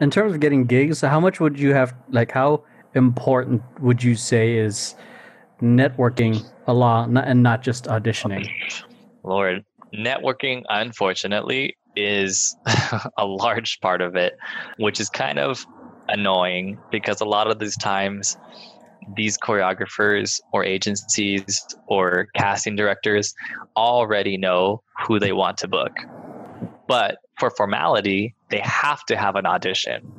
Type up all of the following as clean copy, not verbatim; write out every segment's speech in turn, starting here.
In terms of getting gigs, how much would you have, like, how important would you say is networking a lot and not just auditioning? Lord, networking, unfortunately, is a large part of it, which is kind of annoying because a lot of these times, these choreographers or agencies or casting directors already know who they want to book. But for formality, they have to have an audition.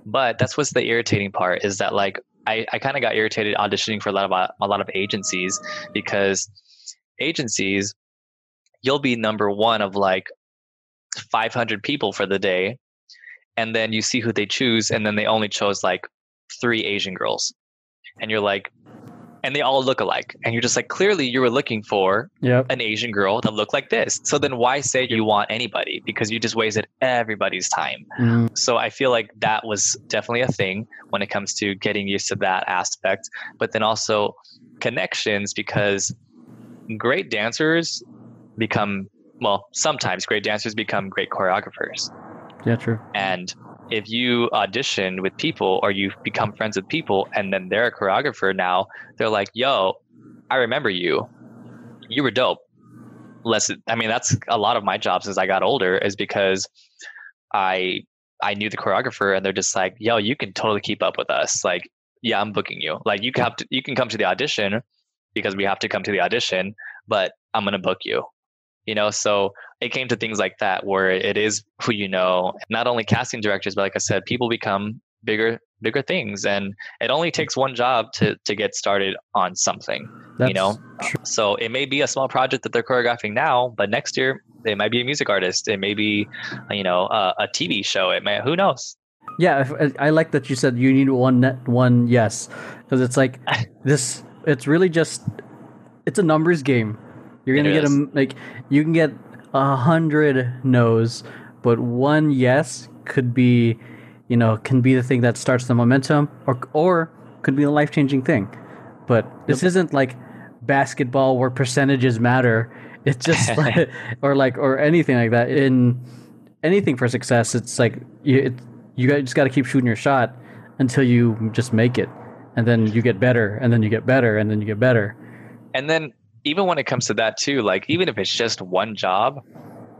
But that's what's the irritating part is that like I kind of got irritated auditioning for a lot of agencies because agencies, you'll be number one of like 500 people for the day, and then you see who they choose, and then they only chose like 3 Asian girls, and you're like, and they all look alike, and you're just like, clearly you were looking for an Asian girl that looked like this. So then why say you want anybody? Because you just wasted everybody's time. So I feel like that was definitely a thing when it comes to getting used to that aspect, but then also connections, because great dancers sometimes great dancers become great choreographers. Yeah, true. And if you audition with people or you become friends with people and then they're a choreographer now, they're like, yo, I remember you. You were dope. That's a lot of my jobs as I got older is because I knew the choreographer and they're just like, yo, you can totally keep up with us. Like, yeah, I'm booking you. Like you can come to the audition because we have to come to the audition, but I'm going to book you. So it came to things like that where it is who you know, not only casting directors, but like I said, people become bigger things, and it only takes one job to get started on something. True. So it may be a small project that they're choreographing now, but next year they might be a music artist. It may be, a TV show. Who knows? Yeah, I like that you said you need one yes, because it's like this. It's really just it's a numbers game. You're gonna get you can get 100 no's, but one yes could be, can be the thing that starts the momentum, or could be a life-changing thing. But this isn't like basketball where percentages matter. It's just or anything like that. In anything for success, it's like you just got to keep shooting your shot until you just make it, and then you get better, and then you get better, and then you get better. And then even when it comes to that too, like even if it's just one job,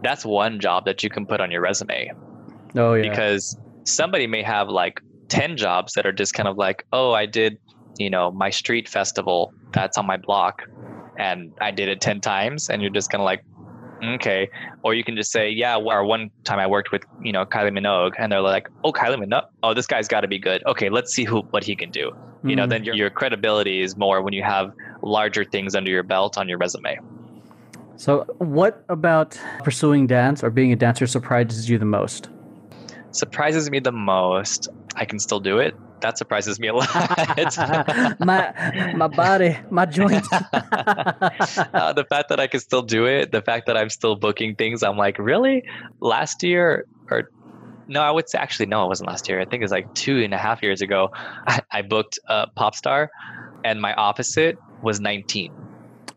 that's one job that you can put on your resume. Oh yeah. Because somebody may have like 10 jobs that are just kind of like, oh, I did, my street festival that's on my block and I did it 10 times, and you're just kind of like, okay. Or you can just say, yeah, or one time I worked with, Kylie Minogue, and they're like, oh, Kylie Minogue, oh, this guy's got to be good. Okay, let's see what he can do. Then your credibility is more when you have larger things under your belt on your resume. So what about pursuing dance or being a dancer surprises you the most? Surprises me the most. I can still do it. That surprises me a lot. my body, my joints. The fact that I can still do it, the fact that I'm still booking things, I'm like, really? Last year, or no, I would say actually, no, it wasn't last year. I think it was like 2.5 years ago. I booked a pop star, and my opposite was 19.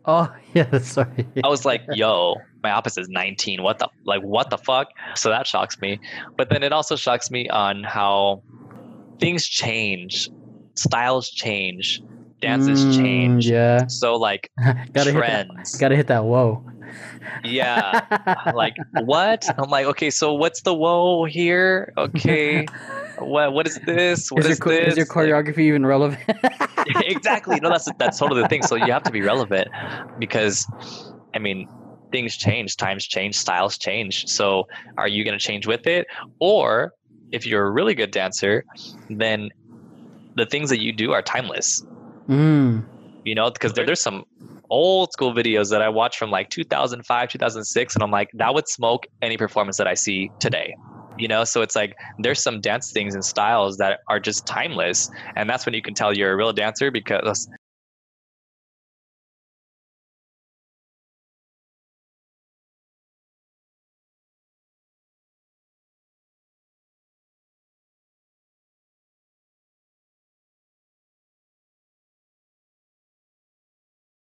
Oh yeah, sorry. I was like, yo, my opposite is 19. What the fuck? So that shocks me. But then it also shocks me on how things change, styles change, dances change. Yeah. So like trends. Gotta hit that whoa. Yeah. Like what? I'm like, okay, so what's the whoa here? Okay. What is this? Is your choreography even relevant? Exactly. No, that's totally the thing. So you have to be relevant because, things change, times change, styles change. So are you going to change with it? Or if you're a really good dancer, then the things that you do are timeless. Because there's some old school videos that I watched from like 2005, 2006, and I'm like, that would smoke any performance that I see today. So it's like there's some dance things and styles that are just timeless, and that's when you can tell you're a real dancer, because